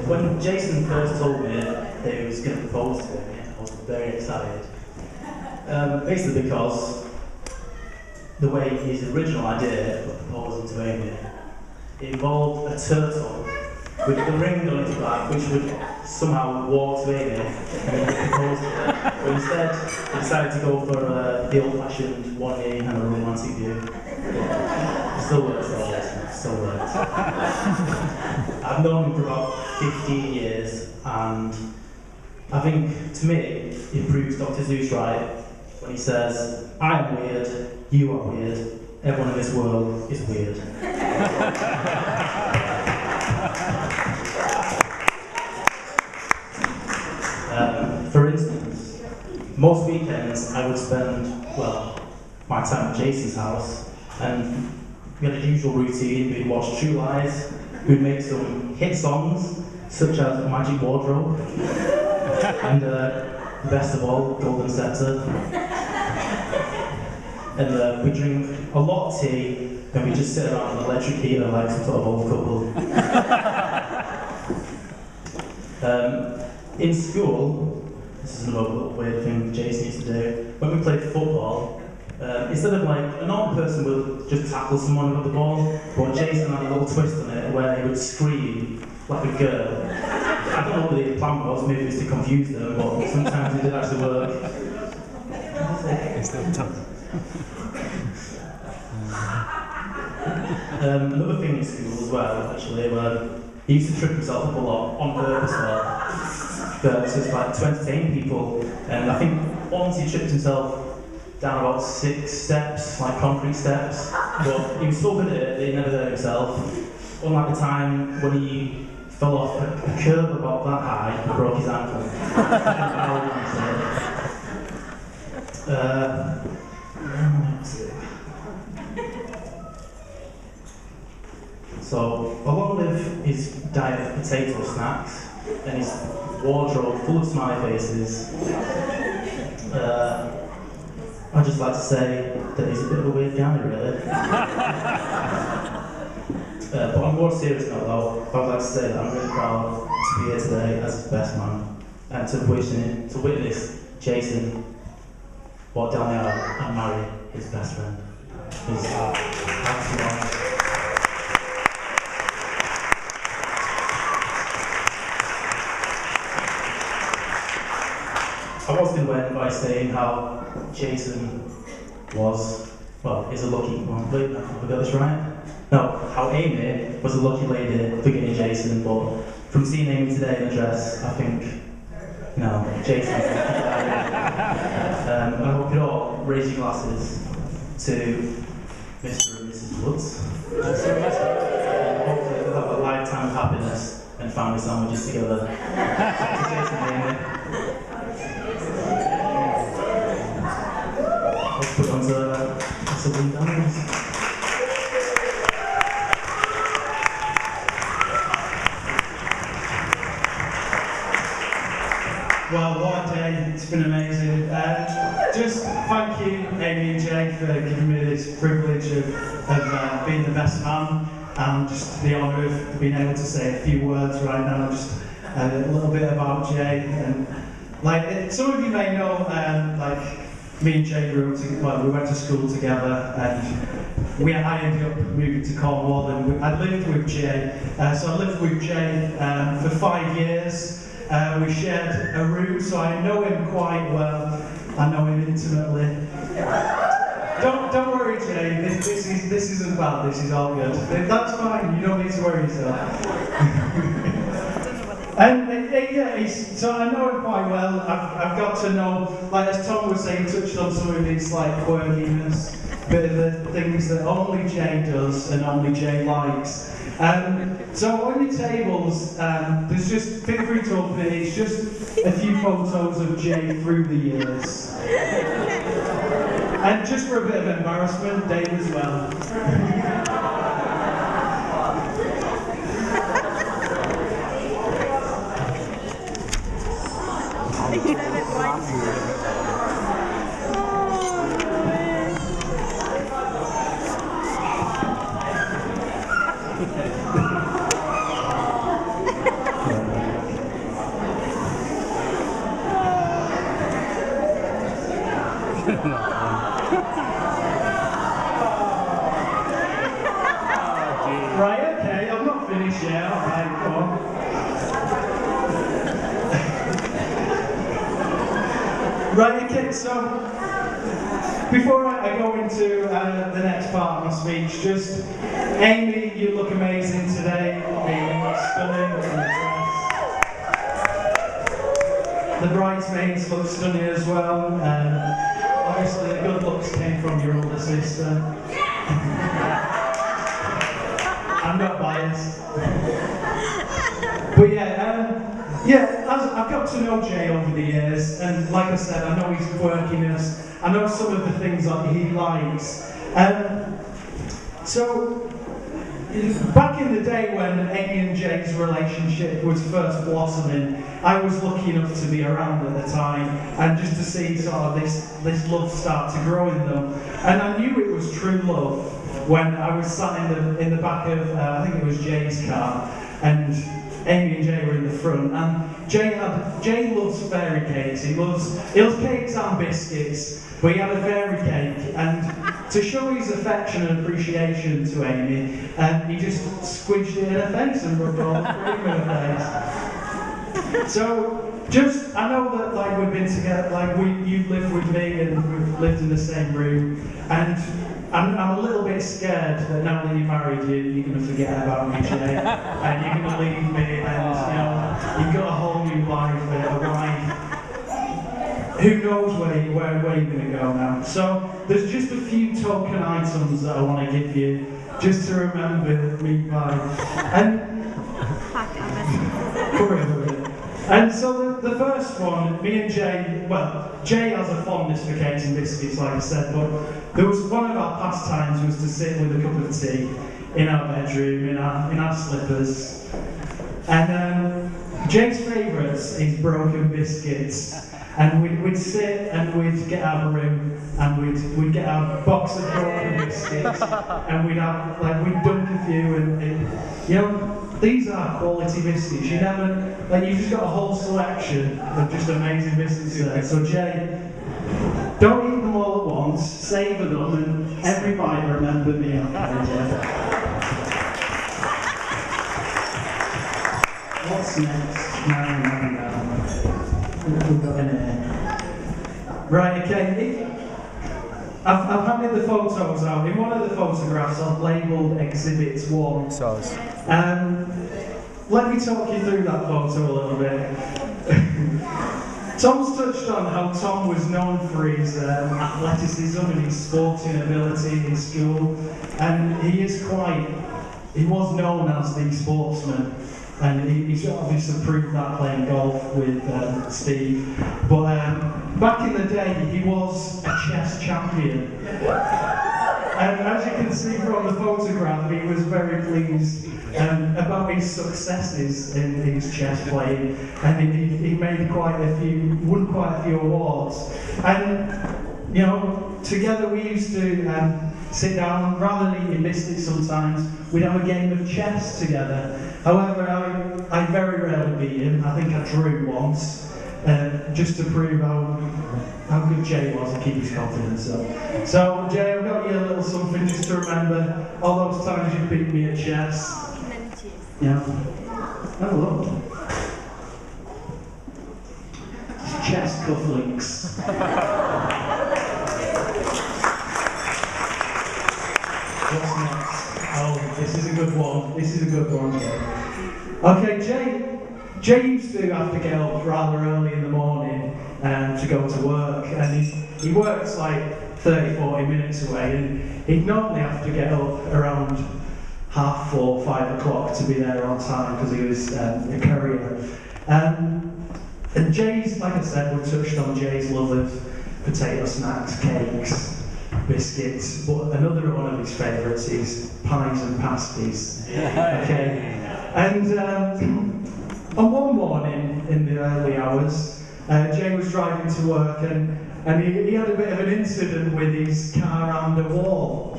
when Jason first told me that he was going to propose to me, I was very excited. Basically because the way his original idea of proposing to Amy, it involved a turtle with a ring on its back, which would somehow walk to Amy and propose to her. But instead, he decided to go for the old-fashioned one-knee and a romantic view. It still works though, Jason. It still works. I've known him for about 15 years, and I think, to me, he proves Dr. Seuss right when he says, I'm weird, you are weird, everyone in this world is weird. For instance, most weekends I would spend, my time at Jason's house, and we had a usual routine. We'd watch True Lies, we'd make some hit songs, such as Magic Wardrobe, and best of all, Golden Scepter. And we drink a lot of tea, and we just sit around an electric heater like some sort of old couple. In school, this is another little weird thing Jason used to do. When we played football, instead of like a normal person would just tackle someone with the ball, but Jason had a little twist on it where he would scream like a girl. I don't know what the plan was, maybe it was to confuse them, but sometimes it did actually work. Another thing in school as well, actually, where he used to trip himself up a lot on purpose. So it's like to entertain people, and I think once he tripped himself down about 6 steps, like concrete steps, but he was so good at it that he never hurt himself. Unlike the time when he fell off a curb about that high and broke his ankle. So, along with his diet of potato snacks and his wardrobe full of smiley faces, I'd just like to say that he's a bit of a weird guy, really. But on a more serious note, though, I'd like to say that I'm really proud to be here today as his best man, and to witness Jason walk down the aisle and marry his best friend. I was going to end by saying how Jason is a lucky one. Wait, have I got this right? No, how Amy was a lucky lady for getting Jason, but from seeing Amy today in a dress, I think, Jason's a lucky lady. I hope you all raise your glasses to Mr. and Mrs. Woods. Hopefully they'll have a lifetime of happiness and family sandwiches together. To Jason and Amy. Let's put on to something dance. Well, what a day, it's been amazing. Just thank you, Amy and Jay, for giving me this privilege of being the best man, and just the honour of being able to say a few words right now, just a little bit about Jay. And some of you may know, me and Jay grew up together. We went to school together, and I ended up moving to Cornwall, and I lived with Jay. So I lived with Jay for 5 years. We shared a room, so I know him quite well. I know him intimately. Don't worry, Jay. This isn't bad. This is all good. That's fine. You don't need to worry yourself. So I know him quite well. I've got to know, as Tom was saying, touched on some of his quirkiness, bit of the things that only Jay does and only Jay likes. So on your tables, there's just, feel free to open it, it's just a few photos of Jay through the years. And just for a bit of embarrassment, Dave as well. finish, yeah, alright, go on. Right, okay, so before I go into the next part of my speech, just Amy, you look amazing today, stunning in the dress. The bridesmaids look stunning as well. Obviously, the good looks came from your older sister. I'm not biased. But yeah, I've got to know Jay over the years, and like I said, I know his quirkiness, I know some of the things that he likes. So, back in the day when Amy and Jay's relationship was first blossoming, I was lucky enough to be around at the time, and just to see sort of this love start to grow in them. And I knew it was true love when I was sat in the back of, I think it was Jay's car, and Amy and Jay were in the front, and Jay loves fairy cakes. He loves cakes and biscuits, but he had a fairy cake, and to show his affection and appreciation to Amy, he just squidged it in her face and rubbed all the cream in her face. So, I know that like we've been together, like you live with me and we've lived in the same room, and I'm a little bit scared that now that you're married, you're going to forget about me, Jay, and you're going to leave me, and you've got a whole new life, a wife. Who knows where you're going to go now? So there's just a few token items that I want to give you, just to remember me by. And so the first one, me and Jay, well, Jay has a fondness for cakes and biscuits, like I said, but there was one of our pastimes was to sit with a cup of tea in our bedroom, in our slippers. And Jay's favourites is broken biscuits. And we'd sit and we'd get out of the room and we'd get our box of broken biscuits and we'd have, like, we'd dunk a few and you know, these are quality biscuits. You never, like, you've just got a whole selection of just amazing biscuits there. So Jay, don't eat them all at once, savour them, and every bite remember me. What's next? No. We've got in here. Right, okay. I've handed the photos out. In one of the photographs, I've labelled Exhibit 1. Let me talk you through that photo a little bit. Tom's touched on how Tom was known for his athleticism and his sporting ability in school, and he was known as the sportsman. And he's obviously proved that playing golf with Steve. But back in the day, he was a chess champion. And as you can see from the photograph, he was very pleased about his successes in his chess playing. And he made won quite a few awards. And, you know, together we used to sit down, rather than eating biscuits sometimes, we'd have a game of chess together. However, I very rarely beat him. I think I drew once, just to prove how good Jay was and keep his confidence up. So, Jay, I've got you a little something just to remember all those times you beat me at chess. Yeah. Oh, look. It's chess cufflinks. What's next? Oh, this is a good one. Jay. Okay, Jay used to have to get up rather early in the morning to go to work, and he works like 30-40 minutes away, and he'd normally have to get up around 4:30, 5 o'clock to be there on time because he was a courier. And Jay's, like I said, we touched on Jay's love of potato snacks, cakes, biscuits, but another one of his favourites is pies and pasties. Okay, and on one morning in the early hours, Jay was driving to work and he had a bit of an incident with his car and a wall,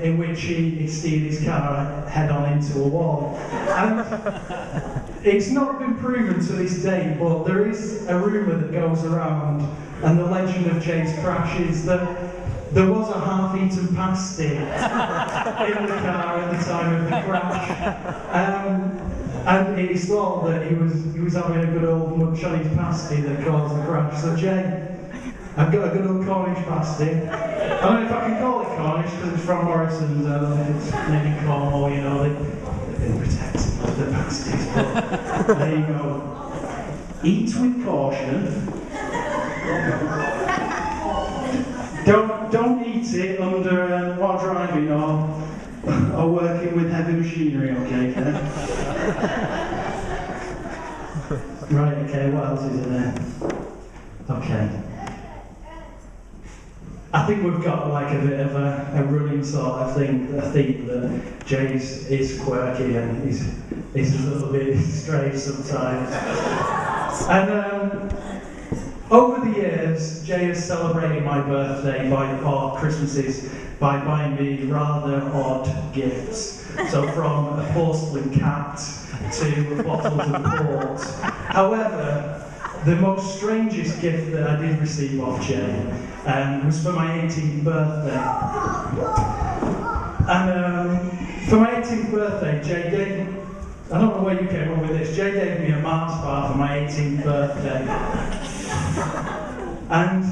in which he steered his car head on into a wall. And it's not been proven to this day, but there is a rumour that goes around, and the legend of Jay's crash is that there was a half-eaten pasty in the car at the time of the crash. And he thought that he was having a good old munch on his pasty that caused the crash. So Jay, I've got a good old Cornish pasty. I don't know if I can call it Cornish because it's from Morrison's. I don't know if it's made in Cornwall, you know, they've been protecting the pasties. But there you go. Eat with caution. Don't eat it under while driving or working with heavy machinery, okay? Right, okay, what else is in there? Okay. I think we've got like a bit of a running sort of thing. I think that Jay's is quirky and he's a little bit strange sometimes. And over the years, Jay has celebrated my birthday or Christmases by buying me rather odd gifts. So from a porcelain cat to bottles of port. However, the most strangest gift that I did receive off Jay was for my 18th birthday. And for my 18th birthday, Jay gave, I don't know where you came up with this, Jay gave me a Mars bar for my 18th birthday. And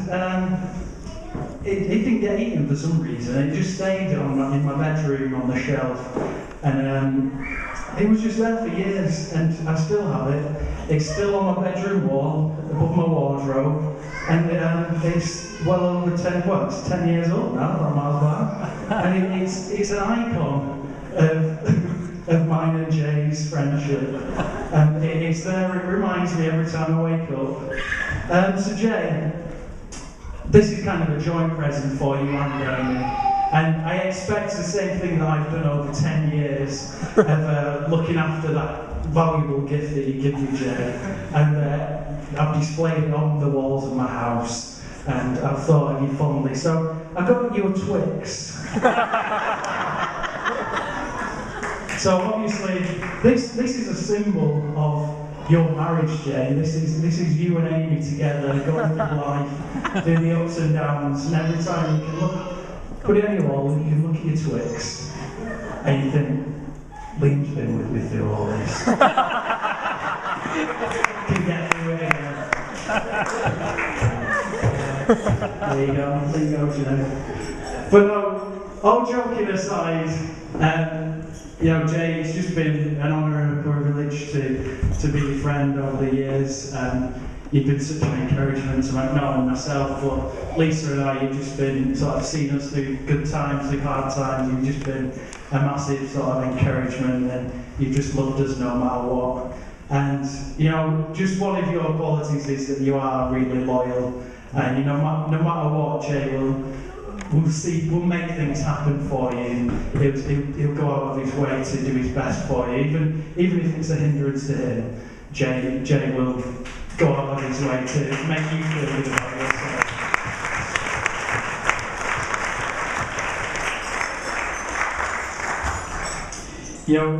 it didn't get eaten for some reason, it just stayed in my bedroom on the shelf. And it was just there for years, and I still have it. It's still on my bedroom wall, above my wardrobe, and it's well over 10 years old now, that Mars bar. And it's an icon of mine and Jay's friendship. And it's there, it reminds me every time I wake up. So Jay, this is kind of a joint present for you and Amy. And I expect the same thing that I've done over 10 years of looking after that valuable gift that you give me, Jay. And I've displayed it on the walls of my house, and I've thought of you fondly. So I got you a Twix. So obviously, this is a symbol of your marriage, Jay. This is you and Amy together, going through life, doing the ups and downs, and every time you can put it on your wall, you can look at your Twix, and you think, Liam's been with me through all this. Can get through it again. There you go, you know. But no, all joking aside, you know, Jay, it's just been an honour and a privilege to be your friend over the years. You've been such an encouragement to not only myself, but Lisa and I, you've just been sort of seen us through good times, through hard times. You've just been a massive sort of encouragement, and you've just loved us no matter what. And, you know, just one of your qualities is that you are really loyal. And, you know, no matter what, Jay we'll make things happen for you. He'll go out of his way to do his best for you, even if it's a hindrance to him. Jay will go out of his way to make you feel good about yourself. You know,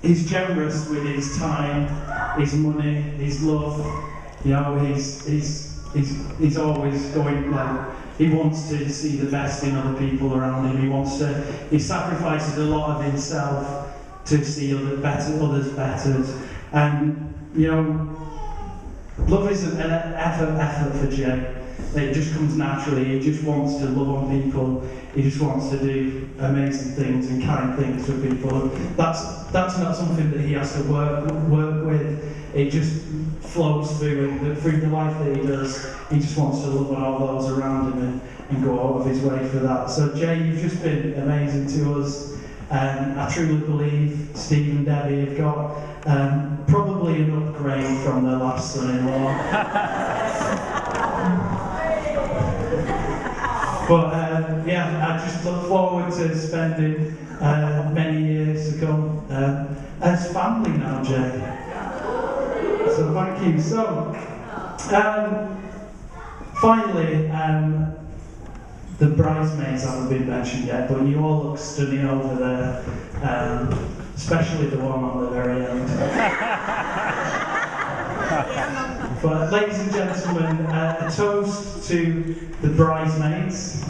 he's generous with his time, his money, his love. You know, he's always going, like, he wants to see the best in other people around him. He sacrifices a lot of himself to see others bettered. And, you know, love isn't an effort for Jay. It just comes naturally. He just wants to love on people. He just wants to do amazing things and kind things for people. That's not something that he has to work with. It just flows through the life that he does. He just wants to love on all those around him and go out of his way for that. So Jay, you've just been amazing to us. I truly believe Steve and Debbie have got probably an upgrade from their last son-in-law. But yeah, I just look forward to spending many years to come as family now, Jay. So thank you. So finally, the bridesmaids haven't been mentioned yet, but you all look stunning over there, especially the one on the very end. But ladies and gentlemen, a toast to the bridesmaids.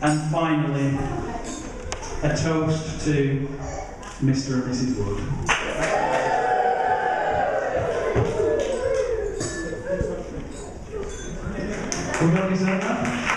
And finally, a toast to Mr. and Mrs. Wood. We're going to deserve that?